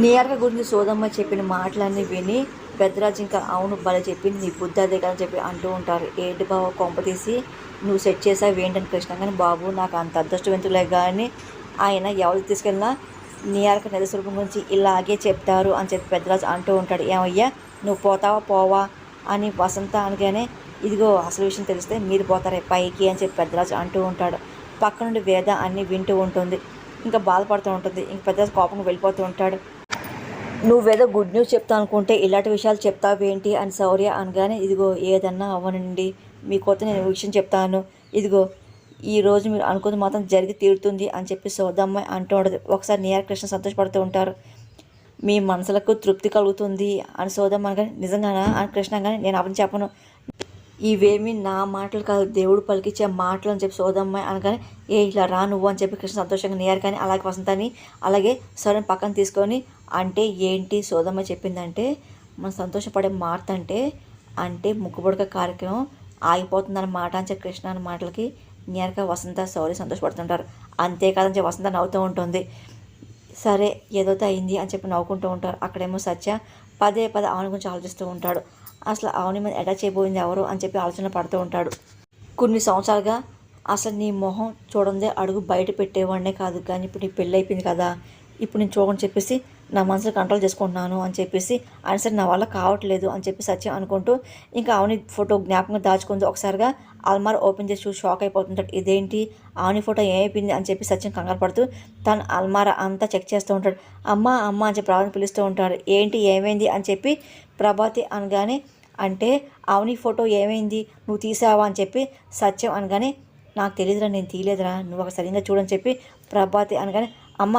నిహారిక గురించి సోదమ్మ చెప్పిన మాటలన్నీ విని పెద్దరాజు ఇంకా అవును భలే చెప్పింది నీ బుద్ధి అదే కదా అని చెప్పి అంటూ ఉంటారు. ఏంటి బావ కొంపతీసి నువ్వు సెట్ చేసావు ఏంటని కృష్ణ కానీ బాబు నాకు అంత అదృష్టవంతులే కానీ ఆయన ఎవరు తీసుకెళ్ళినా నిహారిక నిజ స్వరూపం గురించి ఇలాగే చెప్తారు అని చెప్పి పెద్దరాజు అంటూ ఉంటాడు. ఏమయ్యా నువ్వు పోతావా పోవా అని వసంత అనగానే ఇదిగో అసలు విషయం తెలిస్తే మీరు పోతారే పైకి అని చెప్పి పెద్దరాజు అంటూ ఉంటాడు. పక్క నుండి వేద అన్నీ వింటూ ఉంటుంది. ఇంకా బాధపడుతూ ఉంటుంది. ఇంక పెద్దరాజు కోపంగా వెళ్ళిపోతూ ఉంటాడు. నువ్వేదో గుడ్ న్యూస్ చెప్తా అనుకుంటే ఇలాంటి విషయాలు చెప్తావేంటి అని శౌర్య అనగానే ఇదిగో ఏదన్నా అవ్వనండి మీకోత నేను విషయం చెప్తాను. ఇదిగో ఈరోజు మీరు అనుకుంది మాత్రం జరిగి తీరుతుంది అని చెప్పి సోదమ్మ అంటూ ఉండదు. ఒకసారి నిహారిక కృష్ణ సంతోషపడుతూ ఉంటారు. మీ మనసులకు తృప్తి కలుగుతుంది అని సోదమ్మ అనగానే నిజంగానా అని కృష్ణ అనగానే నేను అవన్నీ చెప్పను, ఇవేమీ నా మాటలు కాదు దేవుడు పలికిచ్చే మాటలు అని చెప్పి సోదమ్మ అనగానే ఇలా రా నువ్వు అని చెప్పి కృష్ణ సంతోషంగా నిహారికని అలాగే వసంతని అలాగే సరైన పక్కన తీసుకొని అంటే ఏంటి సోదమ్మ చెప్పిందంటే మనం సంతోషపడే మాట అంటే ముక్కుబొడక కార్యక్రమం ఆగిపోతుందన్నమాట అని చెప్పి కృష్ణ అన్న మాటలకి నిహారిక వసంత సౌర్య సంతోషపడుతుంటారు. అంతేకాదని చెప్పి వసంత నవ్వుతూ ఉంటుంది. సరే ఏదైతే అయింది అని చెప్పి నవ్వుకుంటూ ఉంటారు. అక్కడేమో సత్య పదే పదే ఆవుని గురించి ఆలోచిస్తూ ఉంటాడు. అసలు ఆవుని మీద అటాచ్ అయిపోయింది ఎవరు అని చెప్పి ఆలోచన పడుతూ ఉంటాడు. కొన్ని సంవత్సరాలుగా అసలు నీ మొహం చూడందే అడుగు బయట పెట్టేవాడినే కాదు కానీ ఇప్పుడు నీ పెళ్ళి అయిపోయింది కదా ఇప్పుడు నేను చూడని చెప్పేసి నా మనసులో కంట్రోల్ చేసుకుంటున్నాను అని చెప్పేసి ఆయన సరే నా వల్ల కావట్లేదు అని చెప్పి సత్యం అనుకుంటూ ఇంకా ఆవుని ఫోటో జ్ఞాపకంగా దాచుకుంది. ఒకసారిగా అల్మార్ ఓపెన్ చేసి చూసి షాక్ అయిపోతుంటాడు. ఇదేంటి ఆవుని ఫోటో ఏమైపోయింది అని చెప్పి సత్యం కంగారు పడుతూ తను అల్మారా అంతా చెక్ చేస్తూ ఉంటాడు. అమ్మ అమ్మ అని చెప్పి ప్రభాతిని పిలుస్తూ ఉంటాడు. ఏంటి ఏమైంది అని చెప్పి ప్రభాతి అనగానే అంటే ఆవుని ఫోటో ఏమైంది నువ్వు తీసావా అని చెప్పి సత్యం అనగానే నాకు తెలియదురా నేను తీయలేదురా నువ్వు ఒక సరిగ్గా చూడని చెప్పి ప్రభాతి అనగానే అమ్మ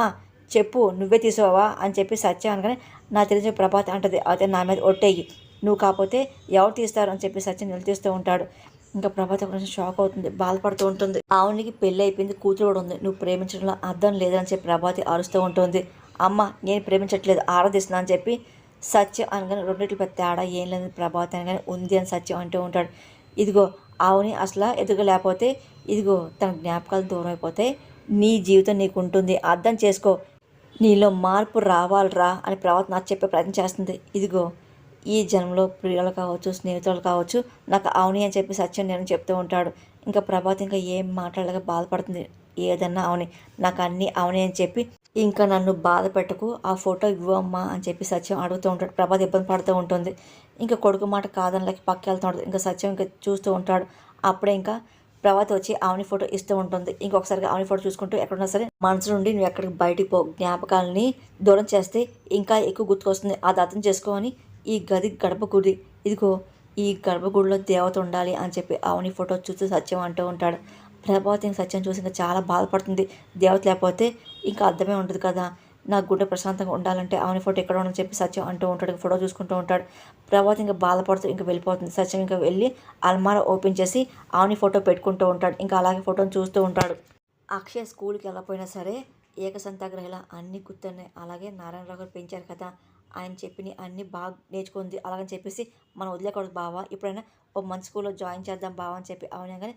చెప్పు నువ్వే తీసావా అని చెప్పి సత్యం అనగానే నాకు తెలిసిన ప్రభాతి అంటది అయితే నా మీద ఒట్టేయి నువ్వు కాకపోతే ఎవరు తీస్తారు అని చెప్పి సత్యం నిలదీస్తూ ఉంటాడు. ఇంకా ప్రభాతి ఒక నిమిషం షాక్ అవుతుంది, బాధపడుతూ ఉంటుంది. ఆవునికి పెళ్ళి అయిపోయింది, కూతురు కూడా ఉంది, నువ్వు ప్రేమించడంలో అర్థం లేదని చెప్పి ప్రభాతి అరుస్తూ ఉంటుంది. అమ్మ నేను ప్రేమించట్లేదు ఆరాధిస్తున్నా అని చెప్పి సత్యం అనగానే రెండింటికి పెద్ద తేడా ఏం లేదు ప్రభాతి అనగానే ఉంది అని సత్యం అంటూ ఉంటాడు. ఇదిగో ఆవుని అసలు ఎదుగలేకపోతే ఇదిగో తన జ్ఞాపకాలు దూరం అయిపోతే నీ జీవితం నీకు ఉంటుంది అర్థం చేసుకో, నీలో మార్పు రావాలరా అని ప్రభాతి నాకు చెప్పే ప్రయత్నం చేస్తుంది. ఇదిగో ఈ జన్మలో ప్రియులు కావచ్చు స్నేహితులు కావచ్చు నాకు అవుని అని చెప్పి సత్యం నేను చెప్తూ ఉంటాడు. ఇంకా ప్రభాతి ఇంకా ఏం మాట్లాడలేక బాధపడుతుంది. ఏదన్నా అవుని నాకు అన్నీ అవుని అని చెప్పి ఇంకా నన్ను బాధ పెట్టకు ఆ ఫోటో ఇవ్వమ్మా అని చెప్పి సత్యం అడుగుతూ ఉంటాడు. ప్రభాతి ఇబ్బంది పడుతూ ఉంటుంది. ఇంకా కొడుకు మాట కాదనిలేక పక్క వెళ్తూ ఉంటుంది. ఇంకా సత్యం ఇంకా చూస్తూ ఉంటాడు. అప్పుడే ఇంకా ప్రభాతి వచ్చి ఆవుని ఫోటో ఇస్తూ ఉంటుంది. ఇంకొకసారిగా ఆవుని ఫోటో చూసుకుంటూ ఎక్కడున్నా సరే మనసు నుండి నువ్వు ఎక్కడికి బయటికి పో, జ్ఞాపకాలని దూరం చేస్తే ఇంకా ఎక్కువ గుర్తుకొస్తుంది అది అర్థం చేసుకొని ఈ గది గడప గుడి ఇదిగో ఈ గర్భగుడిలో దేవత ఉండాలి అని చెప్పి ఆవుని ఫోటో చూస్తూ సత్యం అంటూ ఉంటాడు. ప్రభావతి ఇంక సత్యం చూసి ఇంకా చాలా బాధపడుతుంది. దేవత లేకపోతే ఇంకా అర్థమే ఉండదు కదా, నా గుండె ప్రశాంతంగా ఉండాలంటే ఆవుని ఫోటో ఎక్కడ ఉండని చెప్పి సత్యం అంటూ ఉంటాడు. ఫోటో చూసుకుంటూ ఉంటాడు. ప్రభావతి ఇంకా బాధపడుతూ ఇంకా వెళ్ళిపోతుంది. సత్యం ఇంకా వెళ్ళి అల్మారా ఓపెన్ చేసి ఆవుని ఫోటో పెట్టుకుంటూ ఉంటాడు. ఇంకా అలాగే ఫోటోని చూస్తూ ఉంటాడు. అక్షయ్ స్కూల్కి వెళ్ళకపోయినా సరే ఏకసంతాగ్రహిలా అన్నీ గుర్తున్నాయి. అలాగే నారాయణరావు గారు పెంచారు కదా ఆయన చెప్పిన అన్నీ బాగా నేర్చుకుంది. అలాగని చెప్పేసి మనం వదిలేకూడదు బావా, ఇప్పుడైనా ఓ మంచి స్కూల్లో జాయిన్ చేద్దాం బావా అని చెప్పి అవునగానే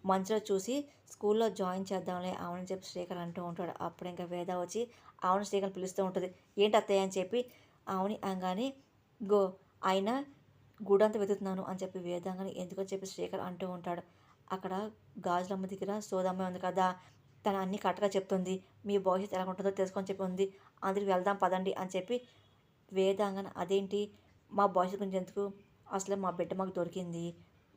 మంచిలో చూసి స్కూల్లో జాయిన్ చేద్దాంలే అవునని చెప్పి శ్రీకర్ అంటూ ఉంటాడు. అప్పుడు ఇంకా వేద వచ్చి అవును శ్రీకర్ పిలుస్తూ ఉంటుంది. ఏంటి అత్తయ్య అని చెప్పి అవుని అనగానే గో ఆయన గూడంతా వెతుకుతున్నాను అని చెప్పి వేదంగానే ఎందుకని చెప్పి శ్రీకర్ అంటూ ఉంటాడు. అక్కడ గాజులమ్మ దగ్గర సోదమ్మ ఉంది కదా తను అన్నీ కరెక్ట్గా చెప్తుంది, మీ భవిష్యత్తు ఎలా ఉంటుందో తెలుసుకొని చెప్పి ఉంది, అందరికి వెళ్దాం పదండి అని చెప్పి వేదాంగన అదేంటి మా భవిష్యత్తు గురించి ఎందుకు, అసలే మా బిడ్డ మాకు దొరికింది,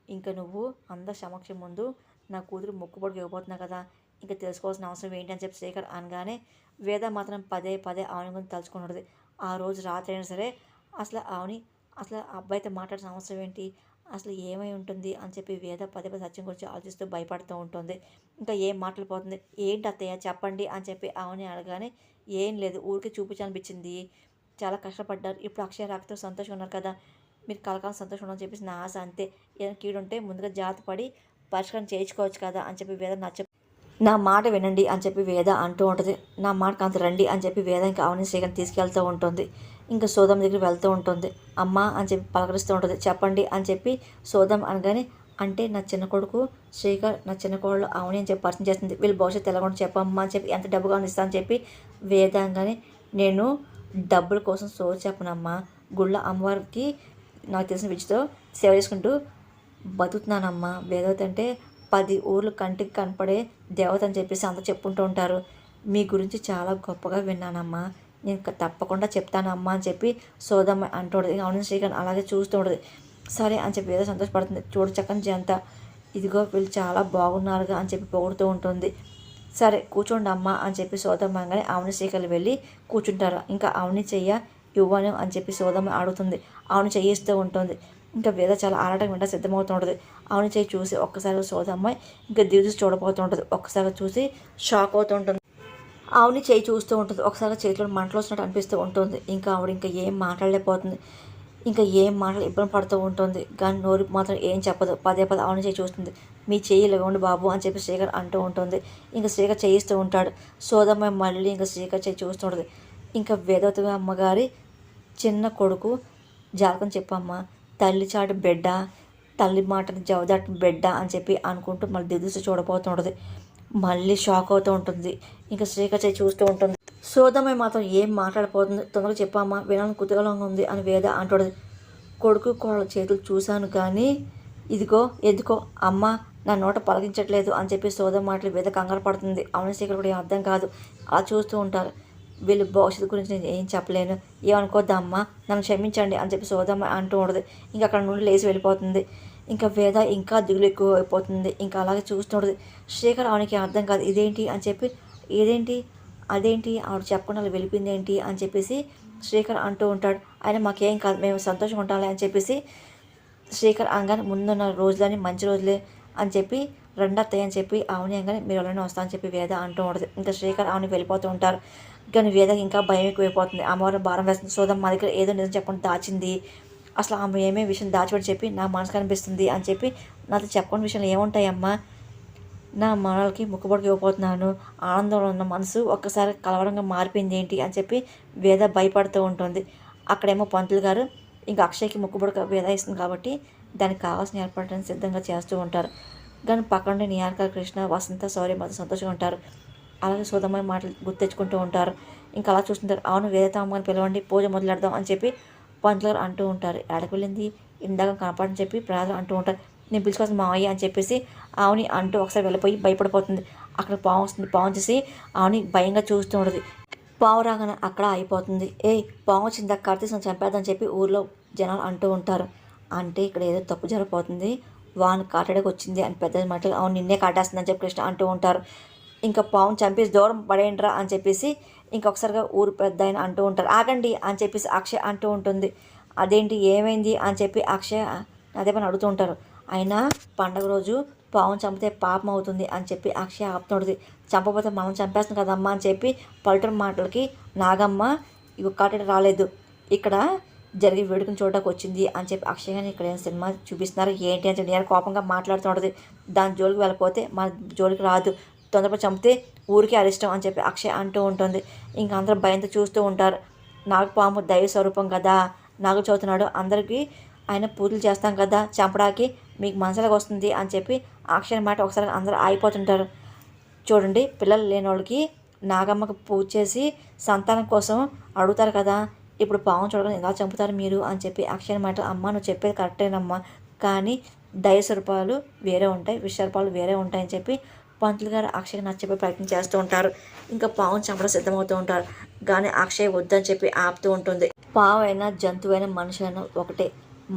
ఇంకా నువ్వు అందరి సమక్షం ముందు నా కూతురు మొక్కుబడికి ఇవ్వబోతున్నావు కదా ఇంకా తెలుసుకోవాల్సిన అవసరం ఏంటి అని చెప్పి శేఖర్ అనగానే వేద మాత్రం పదే పదే ఆవుని గురించి తలుచుకుంటుంది. ఆ రోజు రాత్రి అయినా సరే అసలు అబ్బాయితో మాట్లాడాల్సిన అవసరం ఏంటి, అసలు ఏమై ఉంటుంది అని చెప్పి వేద పదే పదే సత్యం గురించి ఆలోచిస్తూ భయపడుతూ ఉంటుంది. ఇంకా ఏం మాట్లాడిపోతుంది, ఏంటి అత్తయ్య చెప్పండి అని చెప్పి ఆవుని అడగానే ఏం లేదు ఊరికి చూపించాలనిపించింది, చాలా కష్టపడ్డారు, ఇప్పుడు అక్షయ రాకతో సంతోషంగా ఉన్నారు కదా మీరు కలకాలం సంతోషంగా ఉండని చెప్పేసి నా ఆశ అంతే, ఏదైనా కీడుంటే ముందుగా జాగ్రత్త పడి పరిష్కారం చేయించుకోవచ్చు కదా అని చెప్పి వేద నా మాట వినండి అని చెప్పి వేద అంటూ ఉంటుంది. నా మాట కాంత రండి అని చెప్పి వేద ఇంకా అవని శ్రీకర్ని తీసుకెళ్తూ ఉంటుంది. ఇంకా సోదం దగ్గర వెళ్తూ ఉంటుంది. అమ్మ అని చెప్పి పలకరిస్తూ ఉంటుంది. చెప్పండి అని చెప్పి సోదం అనగానే అంటే నా చిన్న కొడుకు శ్రీకర్ నా చిన్న కోడలు అవని అని చెప్పి పరిచయం చేస్తుంది. వీళ్ళు భవిష్యత్తు ఎలాగొంటే చెప్పమ్మా అని చెప్పి ఎంత డబ్బుగా ఇస్తా అని చెప్పి వేద అనగానే నేను డబ్బుల కోసం సోది చెప్పనమ్మా. గుళ్ళో అమ్మవారికి నాకు తెలిసిన విద్యతో సేవ చేసుకుంటూ బతుకుతున్నానమ్మా. వేదవతి అంటే 10 ఊర్లు కంటికి కనపడే దేవత అని చెప్పేసి అంతా చెప్పుకుంటూ ఉంటారు. మీ గురించి చాలా గొప్పగా విన్నానమ్మా. నేను తప్పకుండా చెప్తానమ్మా అని చెప్పి సోదమ్మ అంటుండదు. అవును శ్రీకాంత్ అలాగే చూస్తూ ఉంటుంది. సరే అని చెప్పి ఏదో సంతోషపడుతుంది. చూడు చక్కని జంత, ఇదిగో వీళ్ళు చాలా బాగున్నారుగా అని చెప్పి పొగుడుతూ ఉంటుంది. సరే కూర్చోండి అమ్మ అని చెప్పి సోదమ్మ అనగానే అవని శ్రీకలు వెళ్ళి కూర్చుంటారు. ఇంకా అవని చెయ్య ఇవ్వను అని చెప్పి సోదమ్మ అడుగుతుంది. అవని చెయ్యిస్తూ ఉంటుంది. ఇంకా వేద చాలా ఆరాటం వెంట సిద్ధమవుతూ ఉంటుంది. అవని చెయ్యి చూసి ఒక్కసారి సోదమ్మ ఇంకా దిగుదూసి చూడబోతూ ఉంటుంది. ఒక్కసారి చూసి షాక్ అవుతూ ఉంటుంది. ఆవిని చేయి చూస్తూ ఉంటుంది. ఒకసారి చేతిలో మంటలు వస్తున్నట్టు అనిపిస్తూ ఉంటుంది. ఇంకా ఆవిడ ఇంకా ఏం మాట్లాడలేకపోతుంది. ఇంకా ఏం మాటలు ఇబ్బంది పడుతూ ఉంటుంది. కానీ నోరు మాత్రం ఏం చెప్పదు. పదే పదే ఆవిని చేయి చూస్తుంది. మీ చెయ్యి ఇలాగండి బాబు అని చెప్పి శ్రీకర్ అంటూ ఉంటుంది. ఇంకా శ్రీకర్ చేయిస్తూ ఉంటాడు. సోదమ్మ మళ్ళీ ఇంకా శ్రీకర్ చేయి చూస్తూ ఉంటుంది. ఇంకా వేదవతి అమ్మగారి చిన్న కొడుకు జాతకం చెప్పమ్మా, తల్లి చాటు బిడ్డ, తల్లి మాటని జవదాటిన బిడ్డ అని చెప్పి అనుకుంటూ మళ్ళీ దిగుసు చూడబోతుంటుంది. మళ్ళీ షాక్ అవుతూ ఉంటుంది. ఇంకా శ్రీకర్ చేయి చూస్తూ ఉంటుంది. సోదమ్మ మాత్రం ఏం మాట్లాడిపోతుంది. తొందరగా చెప్పమ్మా, వినాలని కుతూహలంగా ఉంది అని వేద అంటుంది. కొడుకు కోళ్ళ చేతులు చూశాను కానీ ఇదిగో ఎందుకో అమ్మ నా నోట పలకించట్లేదు అని చెప్పి సోదమ్మ మాటలు వేద కంగారు పడుతుంది. అవును శ్రీకర్ కూడా అర్థం కాదు. అలా చూస్తూ ఉంటారు. వీళ్ళు భవిష్యత్తు గురించి నేను ఏం చెప్పలేను, ఏమనుకోద్దా అమ్మ, నన్ను క్షమించండి అని చెప్పి సోదమ్మ అంటూ ఉండదు. ఇంకా అక్కడ నుండి లేచి వెళ్ళిపోతుంది. ఇంకా వేద ఇంకా దిగులు ఎక్కువ అయిపోతుంది. ఇంకా అలాగే చూస్తుండదు. శ్రీకర్ ఆవిడకి అర్థం కాదు. ఇదేంటి అని చెప్పి ఇదేంటి అదేంటి ఆవిడ చెప్పకుండా అలా వెళ్ళిపోయింది ఏంటి అని చెప్పేసి శ్రీకర్ అంటూ ఉంటాడు. ఆయన మాకేం కాదు, మేము సంతోషంగా ఉంటాలి అని చెప్పేసి శ్రీకర్ అనగానే ముందున్న రోజులని మంచి రోజులే అని చెప్పి రెండత్తయ్య అని చెప్పి ఆవుని అనగానే మీరు ఎవరైనా వస్తా అని చెప్పి వేద అంటూ ఉంటుంది. ఇంకా శ్రీకర్ ఆవుని వెళ్ళిపోతూ ఉంటారు. కానీ వేదకి ఇంకా భయం ఎక్కువైపోతుంది. అమ్మవారిని భారం వేస్తుంది. సోదమ్మ మా దగ్గర ఏదో నిజం చెప్పకుండా దాచింది, అసలు ఆమె ఏమేమి విషయం దాచిపెట్టి చెప్పి నా మనసు కనిపిస్తుంది అని చెప్పి నాతో చెప్పని విషయాలు ఏముంటాయమ్మా, నా మనలకి ముక్కుబడికి ఇవ్వబోతున్నాను, ఆనందంలో ఉన్న మనసు ఒక్కసారి కలవరంగా మారిపోయింది ఏంటి అని చెప్పి వేద భయపడుతూ ఉంటుంది. అక్కడేమో పంతులు గారు ఇంకా అక్షయ్కి ముక్కుబడి వేద ఇస్తుంది కాబట్టి దానికి కావాల్సిన ఏర్పాట్లను సిద్ధంగా చేస్తూ ఉంటారు. కానీ పక్కన నిహారిక, కృష్ణ, వసంత, శౌర్య మాత్రం సంతోషంగా ఉంటారు. అలాగే సోదమ్మ మాటలు గుర్తు తెచ్చుకుంటూ ఉంటారు. ఇంకా అలా చూస్తుంటారు. అవును వేదత అమ్మని పిలవండి, పూజ మొదలెడదాం అని చెప్పి పంతులు గారు అంటూ ఉంటారు. ఎడకు వెళ్ళింది ఇందాక కనపడని చెప్పి ప్రజలు అంటూ ఉంటారు. నేను పిలుచుకోవాల్సిన మావయ్య అని చెప్పేసి ఆవుని అంటూ ఒకసారి వెళ్ళిపోయి భయపడిపోతుంది. అక్కడ పాము వస్తుంది. పాము చేసి ఆవుని భయంగా చూస్తూ ఉంటుంది. పాము రాగానే అక్కడ అయిపోతుంది. పాము వచ్చిందా, కార్తీసం చంపేద్దని చెప్పి ఊర్లో జనాలు అంటూ ఉంటారు. అంటే ఇక్కడ ఏదో తప్పు జరిగిపోతుంది, వాడిని కాటడానికి వచ్చింది అని పెద్ద మాటలు అవును నిన్నే కాటేస్తుందని చెప్పి కృష్ణ అంటూ ఉంటారు. ఇంకా పావును చంపేసి దూరం పడేయండిరా అని చెప్పేసి ఇంకొకసారిగా ఊరు పెద్ద ఆయన అంటూ ఉంటారు. ఆగండి అని చెప్పేసి అక్షయ్ అంటూ ఉంటుంది. అదేంటి ఏమైంది అని చెప్పి అక్షయ్ అదే పని అడుగుతూ ఉంటారు. అయినా పండగ రోజు పావును చంపితే పాపం అవుతుంది అని చెప్పి అక్షయ్ ఆపుతుంటుంది. చంపకపోతే మనం చంపేస్తాం కదమ్మా అని చెప్పి పల్లెటూరు మాటలకి నాగమ్మ ఇవి కాటేట రాలేదు, ఇక్కడ జరిగి వేడుకను చూడడానికి వచ్చింది అని చెప్పి అక్షయ్ గారిని ఇక్కడ ఏం సినిమా చూపిస్తున్నారు ఏంటి అని చెప్పి నేను కోపంగా మాట్లాడుతూ ఉంటుంది. దాని జోలికి వెళ్ళకపోతే మన జోలికి రాదు, తొందరపడి చంపితే ఊరికే అరిష్టం అని చెప్పి అక్షయ్ అంటూ ఉంటుంది. ఇంకా అందరూ భయంతో చూస్తూ ఉంటారు. నాగపాము దైవ స్వరూపం కదా, నాగు చదువుతున్నాడు, అందరికీ ఆయన పూజలు చేస్తాం కదా, చంపడానికి మీకు మనసులోకి వస్తుంది అని చెప్పి అక్షయ్ మాట ఒకసారి అందరూ ఆగిపోతుంటారు. చూడండి పిల్లలు లేని వాళ్ళకి నాగమ్మకు పూజ చేసి సంతానం కోసం అడుగుతారు కదా, ఇప్పుడు పాము చూడగానే ఎలా చంపుతారు మీరు అని చెప్పి అక్షయ్ మాట అమ్మ నువ్వు చెప్పేది కరెక్టేనమ్మా, కానీ దైవ స్వరూపాలు వేరే ఉంటాయి, విశ్వరూపాలు వేరే ఉంటాయని చెప్పి పంతులు గారు అక్షయ్ నచ్చే ప్రయత్నం చేస్తూ ఉంటారు. ఇంకా పావును చంపడం సిద్ధమవుతూ ఉంటారు. కానీ అక్షయ్ వద్దని చెప్పి ఆపుతూ ఉంటుంది. పావు అయినా జంతువైనా మనిషి అయినా ఒకటే,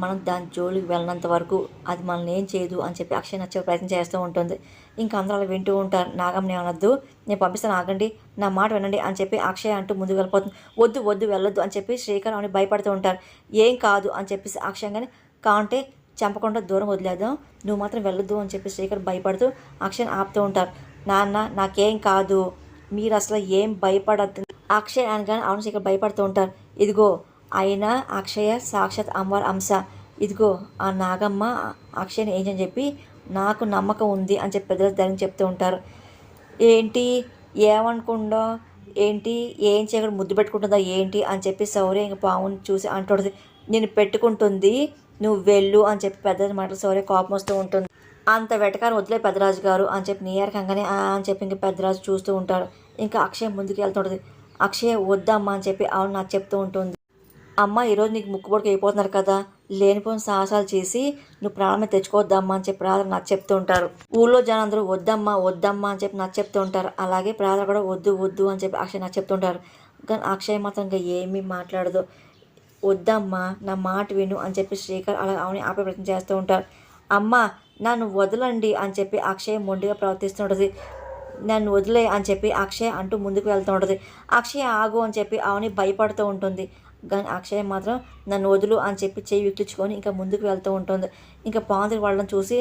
మనం దాని జోలికి వెళ్ళినంత వరకు అది మనల్ని ఏం చేయదు అని చెప్పి అక్షయ్ నచ్చే ప్రయత్నం చేస్తూ ఉంటుంది. ఇంకా అందరూ అలా వింటూ ఉంటారు. నాగమ్మ ఏమనొద్దు, నేను పంపిస్తాను ఆగండి, నా మాట వినండి అని చెప్పి అక్షయ్ అంటూ ముందుకు వెళ్ళిపోతుంది. వద్దు వద్దు వెళ్ళొద్దు అని చెప్పి శ్రీకర్ అని భయపడుతూ ఉంటారు. ఏం కాదు అని చెప్పేసి అక్షయ్ కానీ కాంటే చంపకుండా దూరం వదిలేద్దాం, నువ్వు మాత్రం వెళ్ళొద్దు అని చెప్పి శ్రీకర్ భయపడుతూ అక్షయ్ ఆపుతూ ఉంటారు. నాన్న నాకేం కాదు, మీరు అసలు ఏం భయపడద్దు అక్షయ్ అనగానే అవును శ్రీకర్ భయపడుతూ ఉంటారు. ఇదిగో అయినా అక్షయ సాక్షాత్ అమ్మవారి అంశ, ఇదిగో ఆ నాగమ్మ అక్షయ్ని ఏంటని చెప్పి నాకు నమ్మకం ఉంది అని చెప్పి పెద్దలు ధైర్యం చెప్తూ ఉంటారు. ఏంటి ఏమనుకుందో ఏంటి, ఏం చేయకుండా ముద్దు పెట్టుకుంటుందా ఏంటి అని చెప్పి శౌర్య ఇంక పావుని చూసి అంటుంది. నేను పెట్టుకుంటుంది, నువ్వు వెళ్ళు అని చెప్పి పెద్దరాజు మాటలు శౌర్య కోపం వస్తూ ఉంటుంది. అంత వెటకారం వదిలే పెద్దరాజు గారు అని చెప్పి నీయారకంగానే అని చెప్పి ఇంక పెద్దరాజు చూస్తూ ఉంటాడు. ఇంకా అక్షయ్ ముందుకు వెళ్తుంటుంది. అక్షయ వద్దమ్మా అని చెప్పి అవును నాకు చెప్తూ ఉంటుంది. అమ్మ ఈరోజు నీకు ముక్కుపుడక అయిపోతున్నారు కదా, లేనిపోయిన సాహసాలు చేసి నువ్వు ప్రాణమే తెచ్చుకోవద్దమ్మా అని చెప్పి ప్రార్థన నాకు చెప్తూ ఉంటారు. ఊళ్ళో జనం అందరూ వద్దమ్మా వద్దమ్మా అని చెప్పి నాకు చెప్తూ ఉంటారు. అలాగే ప్రార్థన కూడా వద్దు వద్దు అని చెప్పి అక్షయ్ నాకు చెప్తుంటారు. కానీ అక్షయ్ మాత్రం ఇంకా ఏమీ మాట్లాడదు. వద్దమ్మా నా మాట విను అని చెప్పి శ్రీకర్ అలా అవుని ఆపే ప్రయత్నం చేస్తూ ఉంటారు. అమ్మ నన్ను వదలండి అని చెప్పి అక్షయ్ మొండిగా ప్రవర్తిస్తుంటుంది. నన్ను వదిలే అని చెప్పి అక్షయ్ అంటూ ముందుకు వెళ్తూ ఉంటుంది. అక్షయ్ ఆగు అని చెప్పి అవని భయపడుతూ ఉంటుంది. కానీ అక్షయ్ మాత్రం నన్ను వదులు అని చెప్పి చెయ్యి విక్కించుకొని ఇంకా ముందుకు వెళ్తూ ఉంటుంది. ఇంకా పాంతకి వాళ్ళని చూసి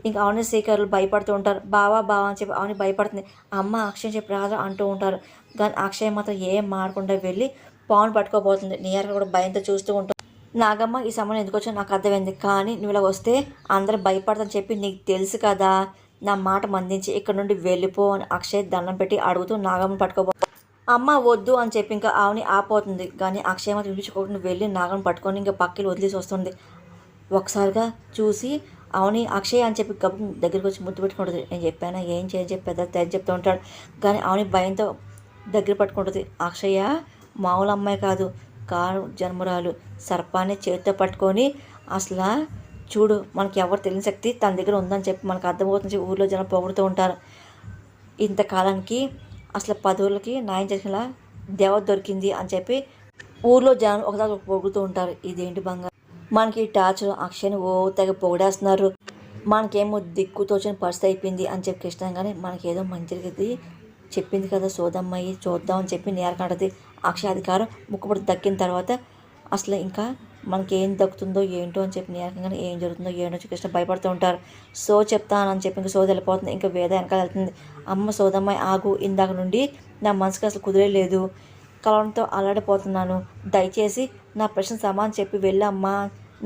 ఇంకా అవని శ్రీకర్లు భయపడుతూ ఉంటారు. బావా బావా అని చెప్పి అవని భయపడుతుంది. అమ్మ అక్షయ్ చెప్పి రాదు అంటూ ఉంటారు. కానీ అక్షయ్ మాత్రం ఏం మారకుండా వెళ్ళి పావును పట్టుకోబోతుంది. నియర్గా కూడా భయంతో చూస్తూ ఉంటుంది. నాగమ్మ ఈ సమయంలో ఎందుకు వచ్చో నాకు అర్థమైంది. కానీ నువ్వు ఇలా వస్తే అందరూ భయపడతాని చెప్పి నీకు తెలుసు కదా, నా మాట మందించి ఇక్కడ నుండి వెళ్ళిపో అని అక్షయ్ దండం పెట్టి అడుగుతూ నాగమ్మని పట్టుకోబో. అమ్మ వద్దు అని చెప్పి ఇంకా ఆవుని ఆపోతుంది. కానీ అక్షయ్ మాత్రం వినిపించుకోకుండా వెళ్ళి నాగమ్మని పట్టుకొని ఇంకా పక్కకి వదిలేసి వస్తుంది. ఒకసారిగా చూసి అవుని అక్షయ్ అని చెప్పి గబ్బు దగ్గరికి వచ్చి ముద్దు పెట్టుకుంటుంది. నేను చెప్పానా ఏం చేయని చెప్పి పెద్ద తెగ చెప్తూ ఉంటాడు. కానీ అవుని భయంతో దగ్గర పట్టుకుంటుంది. అక్షయ మామూలు అమ్మాయి కాదు, కారు జన్మరాలు, సర్పాన్ని చేతితో పట్టుకొని అసలు చూడు మనకి ఎవరు తెలియని శక్తి తన దగ్గర ఉందని చెప్పి మనకు అర్థమవుతుంది. ఊళ్ళో జనం పొగుడుతూ ఉంటారు. ఇంతకాలానికి అసలు 10 ఊళ్ళకి న్యాయం చేసేలా దేవత దొరికింది అని చెప్పి ఊళ్ళో జనం ఒకదాని పొగుడుతూ ఉంటారు. ఇదేంటి బంగారు మనకి టార్చర్ అక్షయ్ని ఓ తెగ పొగిడేస్తున్నారు, మనకేమో దిక్కు తోచిన పరిస్థితి అయిపోయింది అని చెప్పి కృష్ణంగానే మనకేదో మంచిది చెప్పింది కదా సోదమ్మాయి చూద్దామని చెప్పి నేరకంటది. అక్షయ అధికారం ముక్కుపడి దక్కిన తర్వాత అసలు ఇంకా మనకేం దక్కుతుందో ఏంటో అని చెప్పి నేరకంగానే ఏం జరుగుతుందో ఏంటో కృష్ణ భయపడుతూ ఉంటారు. సో చెప్తానని చెప్పి ఇంకా సోద వెళ్ళిపోతుంది. ఇంకా వేద వెనకాల వెళ్తుంది. అమ్మ సోదమ్మాయి ఆగు, ఇందాక నుండి నా మనసుకి అసలు కుదిరేలేదు, కలవడంతో అల్లాడిపోతున్నాను, దయచేసి నా ప్రశ్న సమాధానం చెప్పి వెళ్ళమ్మా,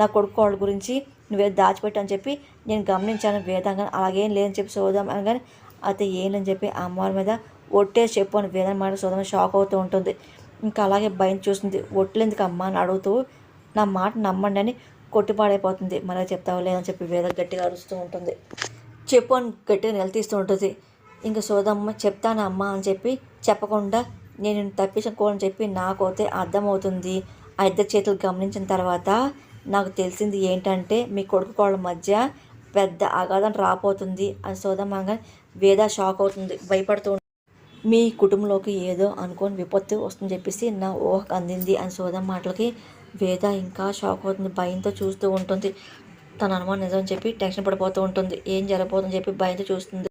నా కొడుకు వాళ్ళ గురించి నువ్వే దాచిపెట్టు అని చెప్పి నేను గమనించాను. వేదంగా అలాగేం లేదని చెప్పి సోదం అనగానే అయితే ఏంటని చెప్పి అమ్మవారి మీద ఒట్టేసి చెప్పు అని వేదన మాట సోదమ షాక్ అవుతూ ఉంటుంది. ఇంకా అలాగే భయం చూస్తుంది. ఒట్లేందుకు అమ్మ అని అడుగుతూ నా మాట నమ్మండి అని కొట్టిపాడైపోతుంది. మళ్ళీ చెప్తావా లేదని చెప్పి వేద గట్టిగా అరుస్తూ ఉంటుంది. చెప్పు అని గట్టిగా నిలదీస్తూ ఉంటుంది. ఇంకా సోదమ్మ చెప్తాను అమ్మ అని చెప్పి చెప్పకుండా నేను తప్పించుకోవాలని చెప్పి నాకైతే అర్థమవుతుంది. ఆ ఇద్దరు చేతులు గమనించిన తర్వాత నాకు తెలిసింది ఏంటంటే మీ కొడుకు కోళ్ళ మధ్య పెద్ద అగాధం రాపోతుంది అని సోదమ్మ వేద షాక్ అవుతుంది, భయపడుతూ. మీ కుటుంబంలోకి ఏదో అనుకోని విపత్తు వస్తుందని చెప్పేసి నా ఊహకు అందింది అని సోదమ్మ మాటలకి వేద ఇంకా షాక్ అవుతుంది, భయంతో చూస్తూ ఉంటుంది. తన అనుమానం నిజమని చెప్పి టెన్షన్ పడిపోతూ ఉంటుంది. ఏం జరగబోతుందని చెప్పి భయంతో చూస్తుంది.